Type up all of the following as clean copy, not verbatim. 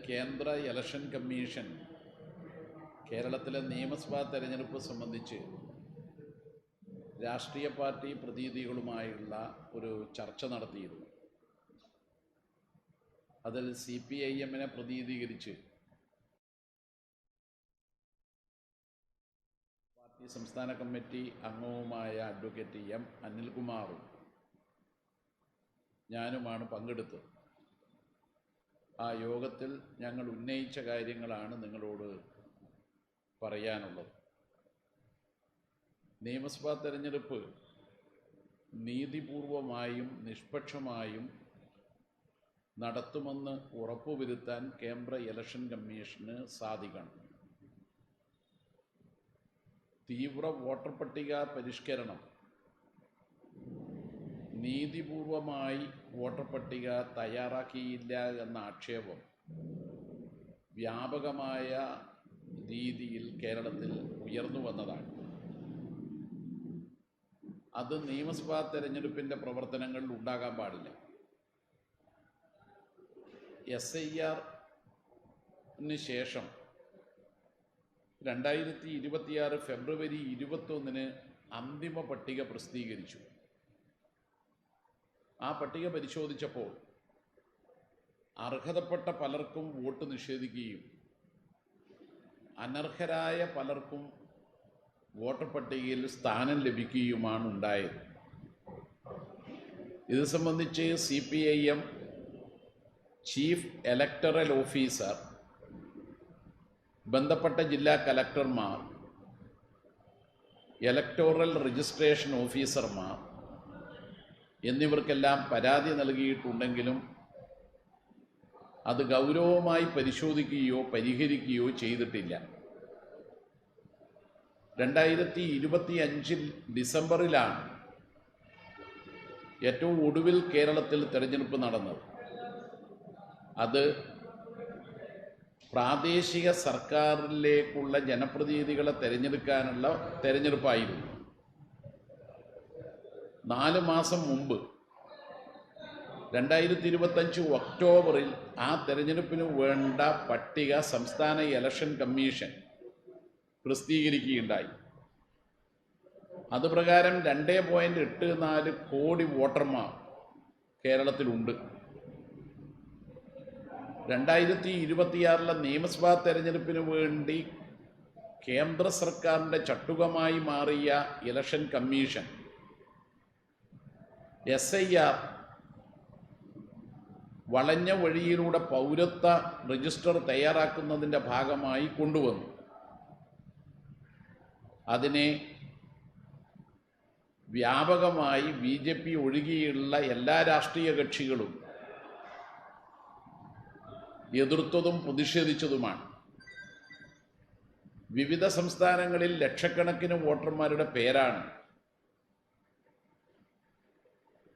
കേന്ദ്ര election commission കേരളത്തിലെ നിയമസഭാ തെരഞ്ഞെടുപ്പ് സംബന്ധിച്ച് രാഷ്ട്രീയ പാർട്ടി പ്രതിനിധികളുമായുള്ള ഒരു ചർച്ച നടത്തിയിരുന്നു. അതിൽ CPIM-നെ പ്രതിനിധീകരിച്ച് പാർട്ടി സംസ്ഥാന കമ്മിറ്റി അംഗവുമായ അഡ്വക്കേറ്റ് M. അനിൽകുമാറും ഞാനുമാണ് പങ്കെടുത്തത്. ആ യോഗത്തിൽ ഞങ്ങൾ ഉന്നയിച്ച കാര്യങ്ങളാണ് നിങ്ങളോട് പറയാനുള്ളത്. നിയമസഭാ തെരഞ്ഞെടുപ്പ് നീതിപൂർവമായും നിഷ്പക്ഷമായും നടത്തുമെന്ന് ഉറപ്പുവരുത്താൻ കേന്ദ്ര ഇലക്ഷൻ കമ്മീഷന് സാധിക്കണം. തീവ്ര വോട്ടർ പട്ടിക പരിഷ്കരണം, നീതിപൂർവമായി വോട്ടർ പട്ടിക തയ്യാറാക്കിയില്ല എന്ന ആക്ഷേപം വ്യാപകമായ രീതിയിൽ കേരളത്തിൽ ഉയർന്നു വന്നതാണ്. അത് നിയമസഭാ തെരഞ്ഞെടുപ്പിൻ്റെ പ്രവർത്തനങ്ങളിൽ ഉണ്ടാകാൻ പാടില്ല. SIR-ന് ശേഷം 2026 ഫെബ്രുവരി 21-ന് അന്തിമ പട്ടിക പ്രസിദ്ധീകരിച്ചു. ആ പട്ടിക പരിശോധിച്ചപ്പോൾ അർഹതപ്പെട്ട പലർക്കും വോട്ട് നിഷേധിക്കുകയും അനർഹരായ പലർക്കും വോട്ടർ പട്ടികയിൽ സ്ഥാനം ലഭിക്കുകയുമാണ് ഉണ്ടായത്. ഇത് സംബന്ധിച്ച് CPIM ചീഫ് ഇലക്ടറൽ ഓഫീസർ, ബന്ധപ്പെട്ട ജില്ലാ കലക്ടർമാർ, ഇലക്ടോറൽ രജിസ്ട്രേഷൻ ഓഫീസർമാർ എന്നിവർക്കെല്ലാം പരാതി നൽകിയിട്ടുണ്ടെങ്കിലും അത് ഗൗരവമായി പരിശോധിക്കുകയോ പരിഹരിക്കുകയോ ചെയ്തിട്ടില്ല. 2025 ഡിസംബറിലാണ് ഏറ്റവും ഒടുവിൽ കേരളത്തിൽ തെരഞ്ഞെടുപ്പ് നടന്നത്. അത് പ്രാദേശിക സർക്കാരിലേക്കുള്ള ജനപ്രതിനിധികളെ തിരഞ്ഞെടുക്കാനുള്ള തെരഞ്ഞെടുപ്പായിരുന്നു. 4 മാസം മുമ്പ് 2025 ഒക്ടോബറിൽ ആ തെരഞ്ഞെടുപ്പിന് വേണ്ട പട്ടിക സംസ്ഥാന ഇലക്ഷൻ കമ്മീഷൻ പ്രസിദ്ധീകരിക്കുകയുണ്ടായി. അതുപ്രകാരം 2.84 കോടി വോട്ടർമാർ കേരളത്തിലുണ്ട്. 2026 നിയമസഭാ തെരഞ്ഞെടുപ്പിന് വേണ്ടി കേന്ദ്ര സർക്കാരിൻ്റെ ചട്ടുകമായി മാറിയ ഇലക്ഷൻ കമ്മീഷൻ SIR വളഞ്ഞ വഴിയിലൂടെ പൗരത്വ രജിസ്റ്റർ തയ്യാറാക്കുന്നതിൻ്റെ ഭാഗമായി കൊണ്ടുവന്നു. അതിനെ വ്യാപകമായി BJP ഒഴികെയുള്ള എല്ലാ രാഷ്ട്രീയ കക്ഷികളും എതിർത്തതും പ്രതിഷേധിച്ചതുമാണ്. വിവിധ സംസ്ഥാനങ്ങളിൽ ലക്ഷക്കണക്കിന് വോട്ടർമാരുടെ പേരാണ്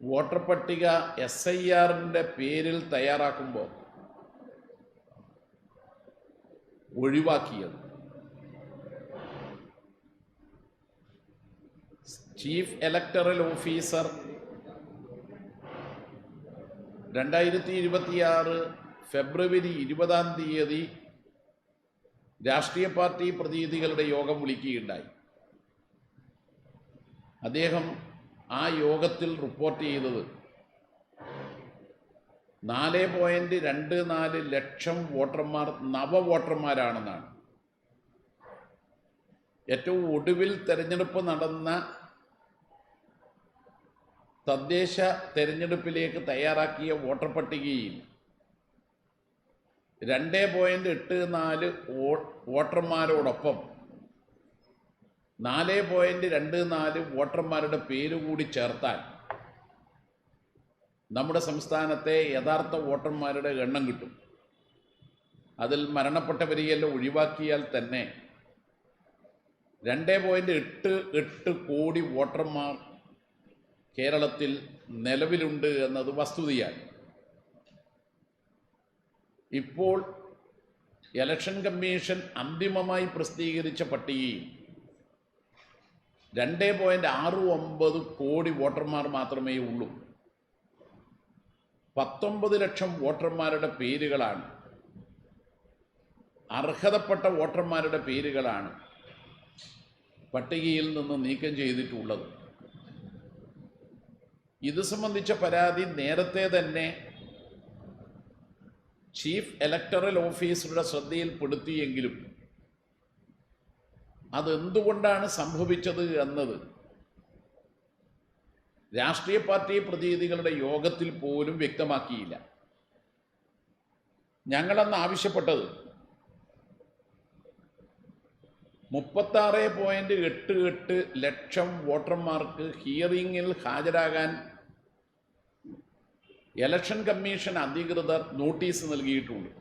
വോട്ടർ പട്ടിക SIR-ന്റെ പേരിൽ തയ്യാറാക്കുമ്പോൾ ഒഴിവാക്കിയത്. ചീഫ് ഇലക്ടറൽ ഓഫീസർ 2026 ഫെബ്രുവരി 20-ാം തീയതി രാഷ്ട്രീയ പാർട്ടി പ്രതിനിധികളുടെ യോഗം വിളിക്കുകയുണ്ടായി. അദ്ദേഹം ആ യോഗത്തിൽ റിപ്പോർട്ട് ചെയ്തത് 4.24 ലക്ഷം വോട്ടർമാർ നവവോട്ടർമാരാണെന്നാണ്. ഏറ്റവും ഒടുവിൽ തെരഞ്ഞെടുപ്പ് നടന്ന തദ്ദേശ തെരഞ്ഞെടുപ്പിലേക്ക് തയ്യാറാക്കിയ വോട്ടർ പട്ടികയിൽ 2.84 വോട്ടർമാരോടൊപ്പം 4.24 വോട്ടർമാരുടെ പേരുകൂടി ചേർത്താൽ നമ്മുടെ സംസ്ഥാനത്തെ യഥാർത്ഥ വോട്ടർമാരുടെ എണ്ണം കിട്ടും. അതിൽ മരണപ്പെട്ടവരെയെല്ലാം ഒഴിവാക്കിയാൽ തന്നെ 2.88 കോടി വോട്ടർമാർ കേരളത്തിൽ നിലവിലുണ്ട് എന്നത് വസ്തുതയാണ്. ഇപ്പോൾ ഇലക്ഷൻ കമ്മീഷൻ അന്തിമമായി പ്രസിദ്ധീകരിച്ച പട്ടികയിൽ 2.69 കോടി വോട്ടർമാർ മാത്രമേ ഉള്ളൂ. 19 ലക്ഷം വോട്ടർമാരുടെ പേരുകളാണ് അർഹതപ്പെട്ട വോട്ടർമാരുടെ പേരുകളാണ് പട്ടികയിൽ നിന്ന് നീക്കം ചെയ്തിട്ടുള്ളത്. ഇത് സംബന്ധിച്ച പരാതി നേരത്തെ തന്നെ ചീഫ് ഇലക്ടറൽ ഓഫീസറുടെ ശ്രദ്ധയിൽപ്പെടുത്തിയെങ്കിലും അതെന്തുകൊണ്ടാണ് സംഭവിച്ചത് എന്നത് രാഷ്ട്രീയ പാർട്ടി പ്രതിനിധികളുടെ യോഗത്തിൽ പോലും വ്യക്തമാക്കിയില്ല. ഞങ്ങളന്ന് ആവശ്യപ്പെട്ടത് 36.88 ലക്ഷം വോട്ടർമാർക്ക് ഹിയറിംഗിൽ ഹാജരാകാൻ ഇലക്ഷൻ കമ്മീഷൻ അധികൃതർ നോട്ടീസ് നൽകിയിട്ടുണ്ട്.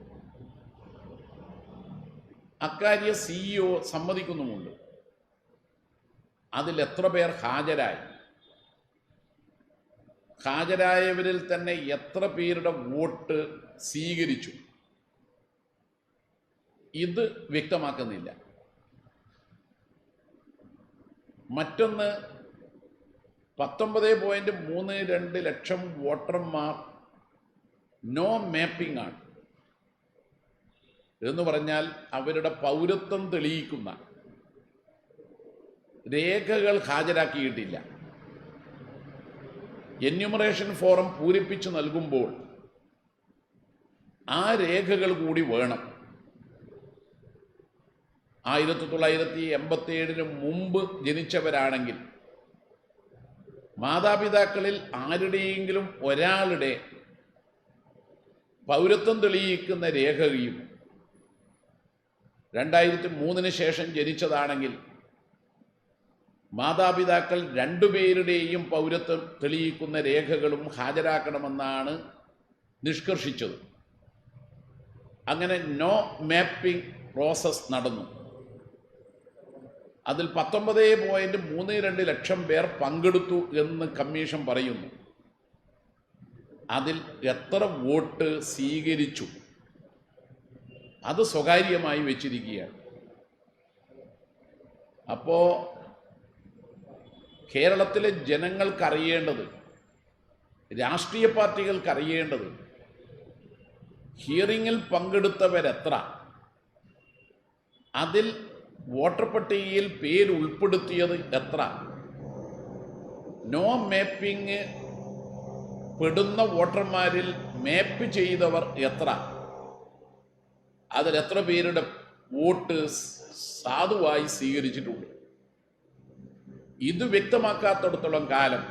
അക്കാര്യം CEO സമ്മതിക്കുന്നുമുണ്ട്. അതിൽ എത്ര പേർ ഹാജരായി, ഹാജരായവരിൽ തന്നെ എത്ര പേരുടെ വോട്ട് സ്വീകരിച്ചു, ഇത് വ്യക്തമാക്കുന്നില്ല. മറ്റൊന്ന് 19.32 ലക്ഷം വോട്ടർമാർ നോ മാപ്പിംഗ് ആണ്. എന്ന് പറഞ്ഞാൽ അവരുടെ പൗരത്വം തെളിയിക്കുന്ന രേഖകൾ ഹാജരാക്കിയിട്ടില്ല. എന്യൂമറേഷൻ ഫോറം പൂരിപ്പിച്ചു നൽകുമ്പോൾ ആ രേഖകൾ കൂടി വേണം. 1987 മുമ്പ് ജനിച്ചവരാണെങ്കിൽ മാതാപിതാക്കളിൽ ആരുടെയെങ്കിലും ഒരാളുടെ പൗരത്വം തെളിയിക്കുന്ന രേഖയും 2003 ശേഷം ജനിച്ചതാണെങ്കിൽ മാതാപിതാക്കൾ രണ്ടുപേരുടെയും പൗരത്വം തെളിയിക്കുന്ന രേഖകളും ഹാജരാക്കണമെന്നാണ് നിഷ്കർഷിച്ചത്. അങ്ങനെ നോ മാപ്പിംഗ് പ്രോസസ് നടന്നു. അതിൽ 19.32 ലക്ഷം പേർ പങ്കെടുത്തു എന്ന് കമ്മീഷൻ പറയുന്നു. അതിൽ എത്ര വോട്ട് സ്വീകരിച്ചു അത് സ്വകാര്യമായി വെച്ചിരിക്കുകയാണ്. അപ്പോൾ കേരളത്തിലെ ജനങ്ങൾക്കറിയേണ്ടത്, രാഷ്ട്രീയ പാർട്ടികൾക്കറിയേണ്ടത്, ഹിയറിംഗിൽ പങ്കെടുത്തവരെത്ര, അതിൽ വോട്ടർ പട്ടികയിൽ പേര് ഉൾപ്പെടുത്തിയത് എത്ര, നോ മാപ്പിംഗ് പെടുന്ന വോട്ടർമാരിൽ മാപ്പ് ചെയ്തവർ എത്ര, അതിലെത്ര പേരുടെ വോട്ട് സാധുവായി സ്വീകരിച്ചിട്ടുണ്ട്. ഇത് വ്യക്തമാക്കാത്തിടത്തോളം കാലം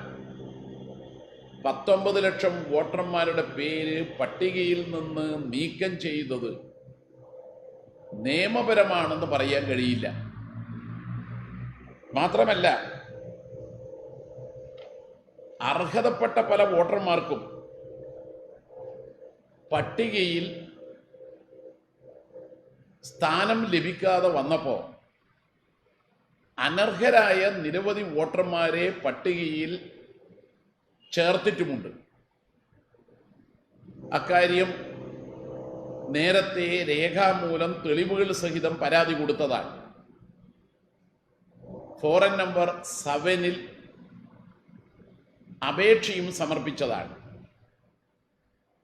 19 ലക്ഷം വോട്ടർമാരുടെ പേര് പട്ടികയിൽ നിന്ന് നീക്കം ചെയ്തത് നിയമപരമാണെന്ന് പറയാൻ കഴിയില്ല. മാത്രമല്ല, അർഹതപ്പെട്ട പല വോട്ടർമാർക്കും പട്ടികയിൽ സ്ഥാനം ലഭിക്കാതെ വന്നപ്പോൾ അനർഹരായ നിരവധി വോട്ടർമാരെ പട്ടികയിൽ ചേർത്തിട്ടുമുണ്ട്. അക്കാര്യം നേരത്തെ രേഖാമൂലം തെളിവുകൾ സഹിതം പരാതി കൊടുത്തതാണ്. ഫോറൻ നമ്പർ 7 അപേക്ഷയും സമർപ്പിച്ചതാണ്.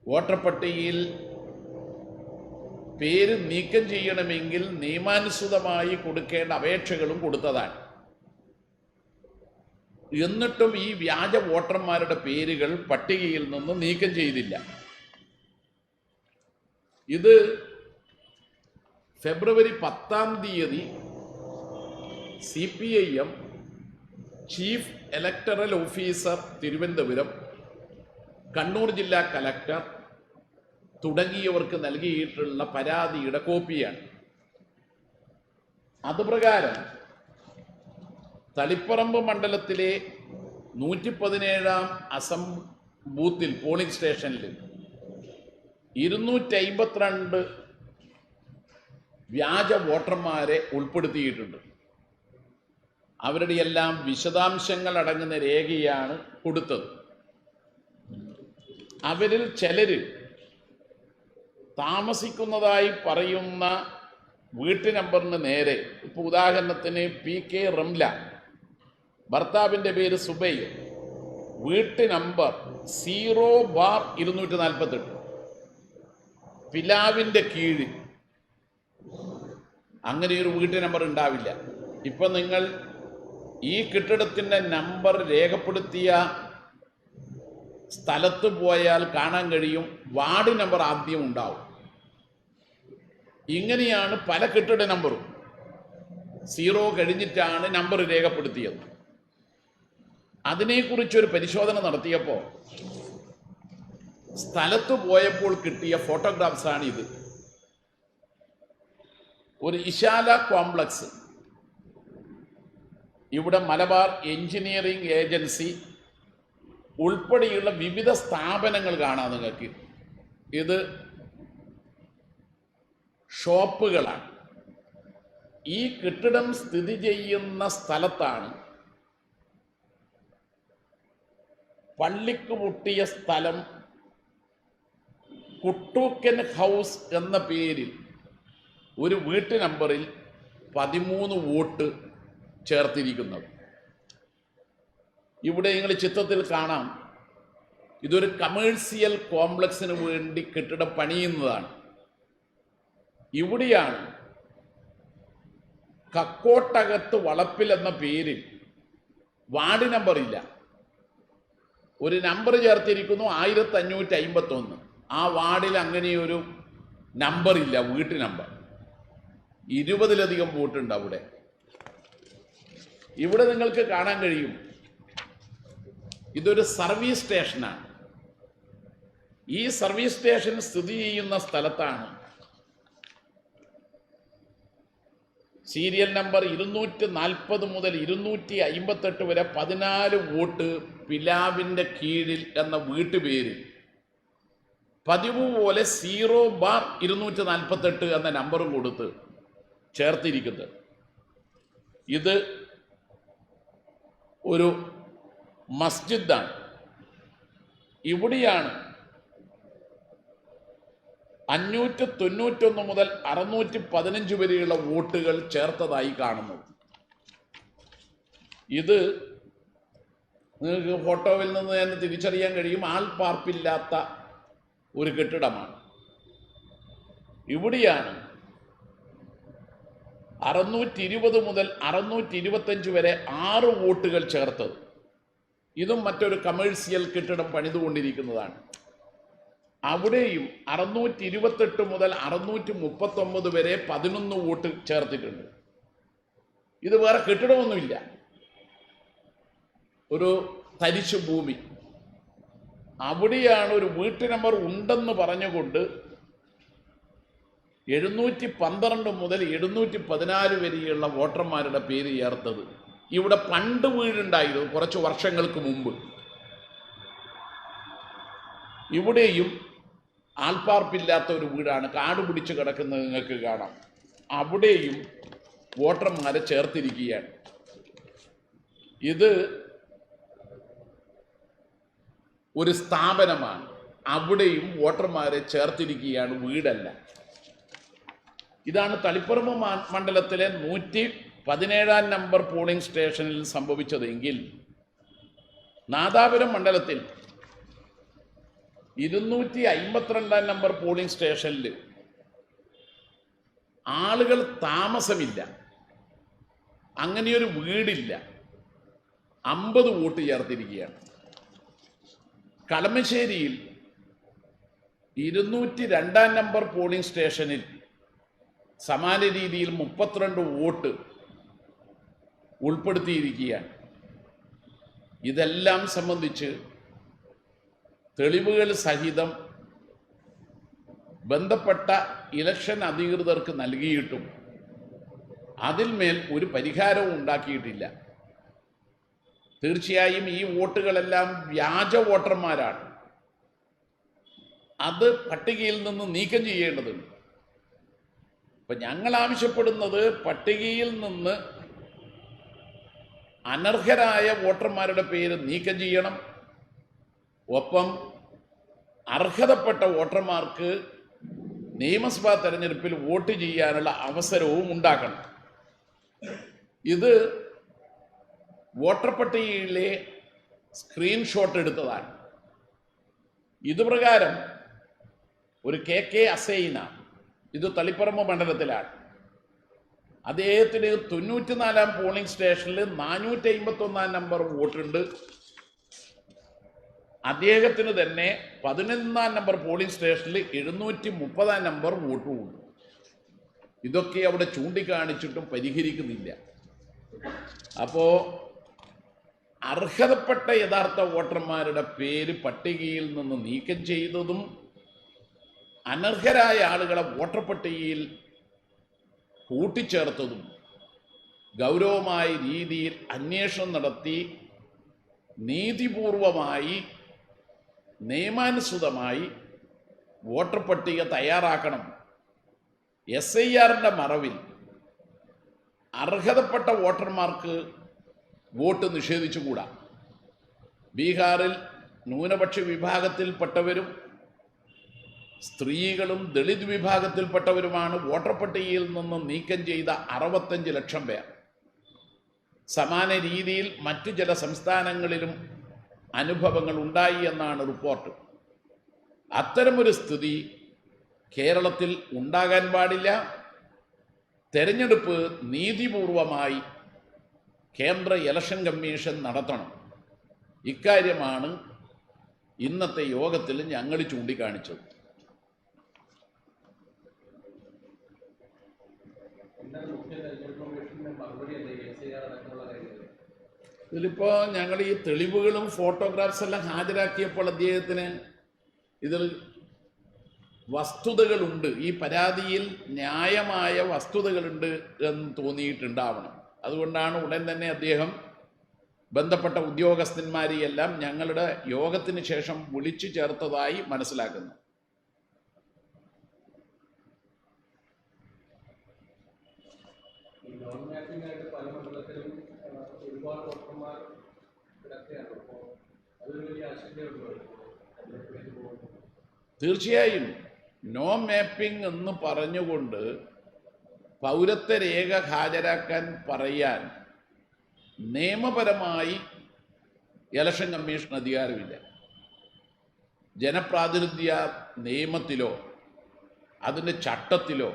വോട്ടർ പട്ടികയിൽ പേര് നീക്കം ചെയ്യണമെങ്കിൽ നിയമാനുസൃതമായി കൊടുക്കേണ്ട അപേക്ഷകളും കൊടുത്തതാണ്. എന്നിട്ടും ഈ വ്യാജ വോട്ടർമാരുടെ പേരുകൾ പട്ടികയിൽ നിന്ന് നീക്കം ചെയ്തില്ല. ഇത് ഫെബ്രുവരി 10 CPIM chief electoral officer Thiruvananthapuram, Kannur ജില്ലാ കലക്ടർ തുടങ്ങിയവർക്ക് നൽകിയിട്ടുള്ള പരാതിയുടെ കോപ്പിയാണ്. അതുപ്രകാരം തളിപ്പറമ്പ് മണ്ഡലത്തിലെ 117 ബൂത്തിൽ പോളിംഗ് സ്റ്റേഷനിൽ 252 വ്യാജ വോട്ടർമാരെ ഉൾപ്പെടുത്തിയിട്ടുണ്ട്. അവരുടെ എല്ലാം വിശദാംശങ്ങൾ അടങ്ങുന്ന രേഖയാണ് കൊടുത്തത്. അവരിൽ ചിലര് താമസിക്കുന്നതായി പറയുന്ന വീട്ടു നമ്പറിന് നേരെ, ഇപ്പോൾ ഉദാഹരണത്തിന് PK റംല, ഭർത്താവിൻ്റെ പേര് സുബൈ, വീട്ടു നമ്പർ 0/248, പിലാവിൻ്റെ കീഴിൽ അങ്ങനെയൊരു വീട്ടു നമ്പർ ഉണ്ടാവില്ല. ഇപ്പം നിങ്ങൾ ഈ കെട്ടിടത്തിൻ്റെ നമ്പർ രേഖപ്പെടുത്തിയ സ്ഥലത്ത് പോയാൽ കാണാൻ കഴിയും വാർഡ് നമ്പർ ആദ്യം ഉണ്ടാവും. ഇങ്ങനെയാണ് പല കെട്ടിട നമ്പറും 0 കഴിഞ്ഞിട്ടാണ് നമ്പർ രേഖപ്പെടുത്തിയത്. അതിനെക്കുറിച്ചൊരു പരിശോധന നടത്തിയപ്പോൾ സ്ഥലത്ത് പോയപ്പോൾ കിട്ടിയ ഫോട്ടോഗ്രാഫ്സാണ് ഇത്. ഒരു ഇശാല കോംപ്ലക്സ്, ഇവിടെ മലബാർ എഞ്ചിനീയറിംഗ് ഏജൻസി ഉൾപ്പെടെയുള്ള വിവിധ സ്ഥാപനങ്ങൾ കാണാം നിങ്ങൾക്ക്. ഇത് ഷോപ്പുകളാണ്. ഈ കെട്ടിടം സ്ഥിതി ചെയ്യുന്ന സ്ഥലത്താണ് പള്ളിക്ക് മുട്ടിയ സ്ഥലം കുട്ടൂക്കൻ ഹൗസ് എന്ന പേരിൽ ഒരു വീട്ടു നമ്പറിൽ 13 വോട്ട് ചേർത്തിരിക്കുന്നത്. ഇവിടെ നിങ്ങൾ ചിത്രത്തിൽ കാണാം, ഇതൊരു കമേഴ്സ്യൽ കോംപ്ലക്സിന് വേണ്ടി കെട്ടിടം പണിയുന്നതാണ്. ഇവിടെയാണ് കക്കോട്ടകത്ത് വളപ്പിൽ എന്ന പേരിൽ വാർഡ് നമ്പർ ഇല്ല, ഒരു നമ്പർ ചേർത്തിരിക്കുന്നു 1551. ആ വാർഡിൽ അങ്ങനെയൊരു നമ്പർ ഇല്ല, വീട്ടു നമ്പർ. 20ലധികം വോട്ടുണ്ട് അവിടെ. ഇവിടെ നിങ്ങൾക്ക് കാണാൻ കഴിയും ഇതൊരു സർവീസ് സ്റ്റേഷനാണ്. ഈ സർവീസ് സ്റ്റേഷൻ സ്ഥിതി ചെയ്യുന്ന സ്ഥലത്താണ് സീരിയൽ നമ്പർ 240 മുതൽ 258 വരെ 14 വോട്ട് പിലാവിൻ്റെ കീഴിൽ എന്ന വീട്ടുപേരിൽ പതിവ് പോലെ 0/248 എന്ന നമ്പറും കൊടുത്ത് ചേർത്തിരിക്കുന്നത്. ഇത് ഒരു മസ്ജിദാണ്. ഇവിടെയാണ് 591 മുതൽ 615 വരെയുള്ള വോട്ടുകൾ ചേർത്തതായി കാണുന്നത്. ഇത് നിങ്ങൾക്ക് ഫോട്ടോയിൽ നിന്ന് തന്നെ തിരിച്ചറിയാൻ കഴിയും, ആൾപ്പാർപ്പില്ലാത്ത ഒരു കെട്ടിടമാണ്. ഇവിടെയാണ് 620 മുതൽ 625 വരെ 6 വോട്ടുകൾ ചേർത്തത്. ഇതും മറ്റൊരു കമേഴ്സ്യൽ കെട്ടിടം പണിതുകൊണ്ടിരിക്കുന്നതാണ്. അവിടെയും 628 മുതൽ 639 വരെ 11 വോട്ട് ചേർത്തിട്ടുണ്ട്. ഇത് വേറെ കെട്ടിടമൊന്നുമില്ല, ഒരു തരിശു ഭൂമി. അവിടെയാണ് ഒരു വീട്ടു നമ്പർ ഉണ്ടെന്ന് പറഞ്ഞുകൊണ്ട് 712 മുതൽ 714 വരെയുള്ള വോട്ടർമാരുടെ പേര് ചേർത്തത്. ഇവിടെ പണ്ട് വീടുണ്ടായിരുന്നു കുറച്ച് വർഷങ്ങൾക്ക് മുമ്പ്. ഇവിടെയും ആൾപ്പാർപ്പില്ലാത്ത ഒരു വീടാണ്, കാട് പിടിച്ച് കിടക്കുന്നത് നിങ്ങൾക്ക് കാണാം. അവിടെയും വോട്ടർമാരെ ചേർത്തിരിക്കുകയാണ്. ഇത് ഒരു സ്ഥാപനമാണ്, അവിടെയും വോട്ടർമാരെ ചേർത്തിരിക്കുകയാണ്, വീടല്ല. ഇതാണ് തളിപ്പറമ്പ് മണ്ഡലത്തിലെ 117 നമ്പർ പോളിംഗ് സ്റ്റേഷനിൽ സംഭവിച്ചതെങ്കിൽ നാദാപുരം മണ്ഡലത്തിൽ 252 നമ്പർ പോളിംഗ് സ്റ്റേഷനിൽ ആളുകൾ താമസമില്ല, അങ്ങനെയൊരു വീടില്ല, 50 വോട്ട് ചേർത്തിരിക്കുകയാണ്. കളമശ്ശേരിയിൽ 202 നമ്പർ പോളിംഗ് സ്റ്റേഷനിൽ സമാന രീതിയിൽ 32 വോട്ട് ഉൾപ്പെടുത്തിയിരിക്കുകയാണ്. ഇതെല്ലാം സംബന്ധിച്ച് തെളിവുകൾ സഹിതം ബന്ധപ്പെട്ട ഇലക്ഷൻ അധികൃതർക്ക് നൽകിയിട്ടും അതിന്മേൽ ഒരു പരിഹാരവും ഉണ്ടാക്കിയിട്ടില്ല. തീർച്ചയായും ഈ വോട്ടുകളെല്ലാം വ്യാജ വോട്ടർമാരാണ്. അത് പട്ടികയിൽ നിന്ന് നീക്കം ചെയ്യേണ്ടതുണ്ട്. ഇപ്പം ഞങ്ങൾ ആവശ്യപ്പെടുന്നത് പട്ടികയിൽ നിന്ന് അനർഹരായ വോട്ടർമാരുടെ പേര് നീക്കം ചെയ്യണം. ഒപ്പം അർഹതപ്പെട്ട വോട്ടർമാർക്ക് നിയമസഭാ തെരഞ്ഞെടുപ്പിൽ വോട്ട് ചെയ്യാനുള്ള അവസരവും ഉണ്ടാക്കണം. ഇത് വോട്ടർ പട്ടികയിലെ സ്ക്രീൻഷോട്ട് എടുത്തതാണ്. ഇതുപ്രകാരം ഒരു കെ അസൈന, ഇത് തളിപ്പറമ്പ് മണ്ഡലത്തിലാണ്, അദ്ദേഹത്തിന് 94-ാം പോളിംഗ് സ്റ്റേഷനിൽ 451-ാം നമ്പർ വോട്ടുണ്ട്. അദ്ദേഹത്തിന് തന്നെ 11-ാം നമ്പർ പോളിംഗ് സ്റ്റേഷനിൽ 730-ാം നമ്പർ വോട്ടുമുണ്ട്. ഇതൊക്കെ അവിടെ ചൂണ്ടിക്കാണിച്ചിട്ടും പരിഹരിക്കുന്നില്ല. അപ്പോൾ അർഹതപ്പെട്ട യഥാർത്ഥ വോട്ടർമാരുടെ പേര് പട്ടികയിൽ നിന്ന് നീക്കം ചെയ്തതും അനർഹരായ ആളുകളെ വോട്ടർ പട്ടികയിൽ കൂട്ടിച്ചേർത്തതും ഗൗരവമായ രീതിയിൽ അന്വേഷണം നടത്തി നീതിപൂർവമായി നിയമാനുസൃതമായി വോട്ടർ പട്ടിക തയ്യാറാക്കണം. SIRന്റെ മറവിൽ അർഹതപ്പെട്ട വോട്ടർമാർക്ക് വോട്ട് നിഷേധിച്ചുകൂടാ. ബീഹാറിൽ ന്യൂനപക്ഷ വിഭാഗത്തിൽപ്പെട്ടവരും സ്ത്രീകളും ദളിത് വിഭാഗത്തിൽപ്പെട്ടവരുമാണ് വോട്ടർ പട്ടികയിൽ നിന്ന് നീക്കം ചെയ്ത 65 ലക്ഷം പേർ. സമാന രീതിയിൽ മറ്റു ചില സംസ്ഥാനങ്ങളിലും അനുഭവങ്ങൾ ഉണ്ടായി എന്നാണ് റിപ്പോർട്ട്. അത്തരമൊരു സ്ഥിതി കേരളത്തിൽ ഉണ്ടാകാൻ പാടില്ല. തെരഞ്ഞെടുപ്പ് നീതിപൂർവമായി കേന്ദ്ര ഇലക്ഷൻ കമ്മീഷൻ നടത്തണം. ഇക്കാര്യമാണ് ഇന്നത്തെ യോഗത്തിൽ ഞങ്ങൾ ചൂണ്ടിക്കാണിച്ചത്. ഇതിലിപ്പോൾ ഞങ്ങൾ ഈ തെളിവുകളും ഫോട്ടോഗ്രാഫ്സ് എല്ലാം ഹാജരാക്കിയപ്പോൾ അദ്ദേഹത്തിന് ഇതിൽ വസ്തുതകളുണ്ട്, ഈ പരാതിയിൽ ന്യായമായ വസ്തുതകളുണ്ട് എന്ന് തോന്നിയിട്ടുണ്ടാവണം. അതുകൊണ്ടാണ് ഉടൻ തന്നെ അദ്ദേഹം ബന്ധപ്പെട്ട ഉദ്യോഗസ്ഥന്മാരെയെല്ലാം ഞങ്ങളുടെ യോഗത്തിന് ശേഷം വിളിച്ചു ചേർത്തതായി മനസ്സിലാക്കുന്നു. തീർച്ചയായും നോ മാപ്പിംഗ് എന്ന് പറഞ്ഞുകൊണ്ട് പൗരത്വ രേഖ ഹാജരാക്കാൻ പറയാൻ നിയമപരമായി ഇലക്ഷൻ കമ്മീഷൻ അധികാരമില്ല. ജനപ്രാതിനിധ്യ നിയമത്തിലോ അതിൻ്റെ ചട്ടത്തിലോ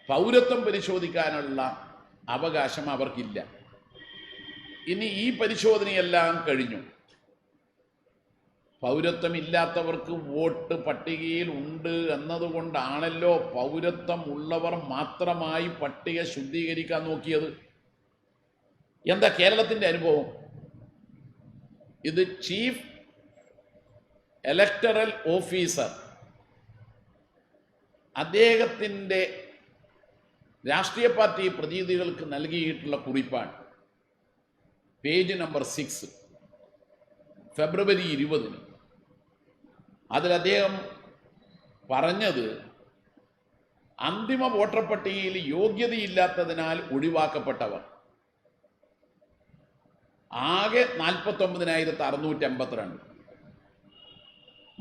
പൗരത്വം പരിശോധിക്കാനുള്ള അവകാശം അവർക്കില്ല. ഇനി ഈ പരിശോധനയെല്ലാം കഴിഞ്ഞു. പൗരത്വമില്ലാത്തവർക്ക് വോട്ട് പട്ടികയിൽ ഉണ്ട് എന്നതുകൊണ്ടാണല്ലോ പൗരത്വം ഉള്ളവർ മാത്രമായി പട്ടിക ശുദ്ധീകരിക്കാൻ നോക്കിയത്. എന്താ കേരളത്തിൻ്റെ അനുഭവം? ഇത് ചീഫ് ഇലക്ടറൽ ഓഫീസർ അദ്ദേഹത്തിൻ്റെ രാഷ്ട്രീയ പാർട്ടി പ്രതിനിധികൾക്ക് നൽകിയിട്ടുള്ള കുറിപ്പാണ്. പേജ് നമ്പർ 6, ഫെബ്രുവരി 20. അതിൽ അദ്ദേഹം പറഞ്ഞത് അന്തിമ വോട്ടർ പട്ടികയിൽ യോഗ്യതയില്ലാത്തതിനാൽ ഒഴിവാക്കപ്പെട്ടവർ ആകെ 49,682,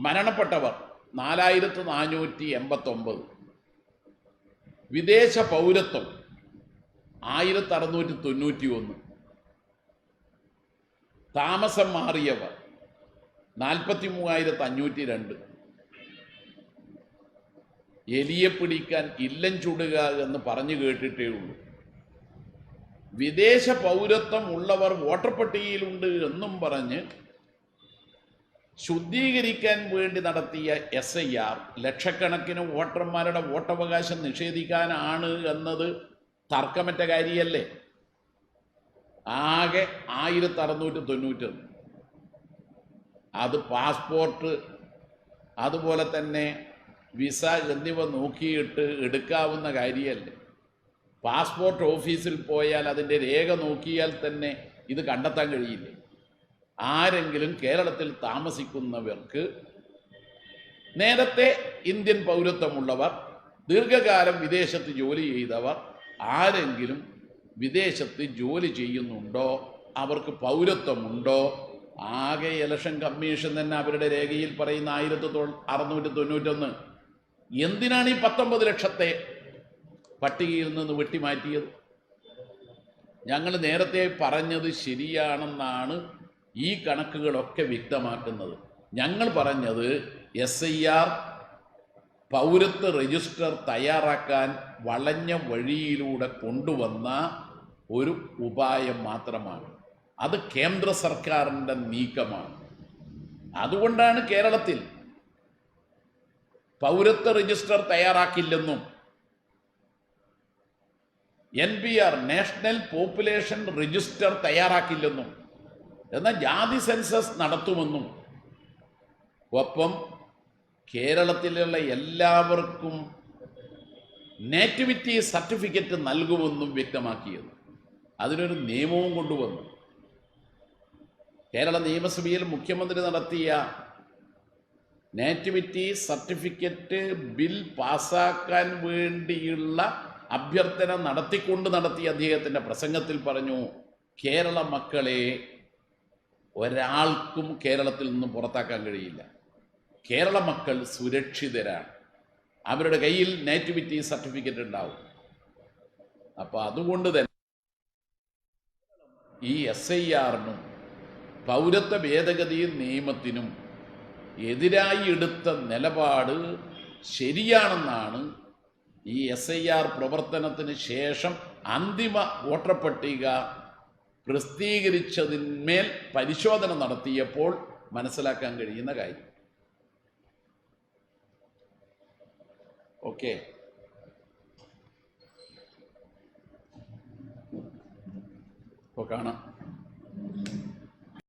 മരണപ്പെട്ടവർ 4,489, വിദേശ പൗരത്വം 1,691, താമസം മാറിയവർ 43,502. എലിയെ പിടിക്കാൻ ഇല്ലം ചുടുക എന്ന് പറഞ്ഞു കേട്ടിട്ടേ ഉള്ളൂ. വിദേശ പൗരത്വം ഉള്ളവർ വോട്ടർ പട്ടികയിലുണ്ട് എന്നും പറഞ്ഞ് ശുദ്ധീകരിക്കാൻ വേണ്ടി നടത്തിയ SIR ലക്ഷക്കണക്കിന് വോട്ടർമാരുടെ വോട്ടവകാശം നിഷേധിക്കാനാണ് എന്നത് തർക്കമറ്റ കാര്യമല്ലേ? ആകെ 1,691. അത് പാസ്പോർട്ട് അതുപോലെ തന്നെ വിസ എന്നിവ നോക്കിയിട്ട് എടുക്കാവുന്ന കാര്യമല്ലേ? പാസ്പോർട്ട് ഓഫീസിൽ പോയാൽ അതിൻ്റെ രേഖ നോക്കിയാൽ തന്നെ ഇത് കണ്ടെത്താൻ കഴിയില്ലേ? ആരെങ്കിലും കേരളത്തിൽ താമസിക്കുന്നവർക്ക്, നേരത്തെ ഇന്ത്യൻ പൗരത്വമുള്ളവർ, ദീർഘകാലം വിദേശത്ത് ജോലി ചെയ്തവർ, ആരെങ്കിലും വിദേശത്ത് ജോലി ചെയ്യുന്നുണ്ടോ, അവർക്ക് പൗരത്വമുണ്ടോ? ആകെ ഇലക്ഷൻ കമ്മീഷൻ തന്നെ അവരുടെ രേഖയിൽ പറയുന്ന 1,691. എന്തിനാണ് ഈ 19 ലക്ഷത്തെ പട്ടികയിൽ നിന്ന് വെട്ടിമാറ്റിയത്? ഞങ്ങൾ നേരത്തെ പറഞ്ഞത് ശരിയാണെന്നാണ് ഈ കണക്കുകളൊക്കെ വ്യക്തമാക്കുന്നത്. ഞങ്ങൾ പറഞ്ഞത് SIR പൗരത്വ രജിസ്റ്റർ തയ്യാറാക്കാൻ വളഞ്ഞ വഴിയിലൂടെ കൊണ്ടുവന്ന ഒരു ഉപായം മാത്രമാണ്. അത് കേന്ദ്ര സർക്കാരിൻ്റെ നീക്കമാണ്. അതുകൊണ്ടാണ് കേരളത്തിൽ പൗരത്വ രജിസ്റ്റർ തയ്യാറാക്കില്ലെന്നും NPR നാഷണൽ പോപ്പുലേഷൻ രജിസ്റ്റർ തയ്യാറാക്കില്ലെന്നും എന്നാൽ ജാതി സെൻസസ് നടത്തുമെന്നും ഒപ്പം കേരളത്തിലുള്ള എല്ലാവർക്കും നേറ്റിവിറ്റി സർട്ടിഫിക്കറ്റ് നൽകുമെന്നും വ്യക്തമാക്കിയത്. അതിനൊരു നിയമവും കൊണ്ടുവന്നു. കേരള നിയമസഭയിൽ മുഖ്യമന്ത്രി നടത്തിയ നേറ്റിവിറ്റി സർട്ടിഫിക്കറ്റ് ബിൽ പാസ്സാക്കാൻ വേണ്ടിയുള്ള അഭ്യർത്ഥന നടത്തിയ അദ്ദേഹത്തിൻ്റെ പ്രസംഗത്തിൽ പറഞ്ഞു, കേരള മക്കളെ ഒരാൾക്കും കേരളത്തിൽ നിന്നും പുറത്താക്കാൻ കഴിയില്ല. കേരള മക്കൾ സുരക്ഷിതരാണ്. അവരുടെ കയ്യിൽ നേറ്റിവിറ്റി സർട്ടിഫിക്കറ്റ് ഉണ്ടാവും. അപ്പോൾ അതുകൊണ്ട് തന്നെ ഈ SIRനും പൗരത്വ ഭേദഗതി നിയമത്തിനും എതിരായി എടുത്ത നിലപാട് ശരിയാണെന്നാണ് ഈ SIR പ്രവർത്തനത്തിന് ശേഷം അന്തിമ വോട്ടർ പട്ടിക പ്രസിദ്ധീകരിച്ചതിന്മേൽ പരിശോധന നടത്തിയപ്പോൾ മനസ്സിലാക്കാൻ കഴിയുന്ന കാര്യം. ഓക്കെ, ഇപ്പോൾ കാണാം.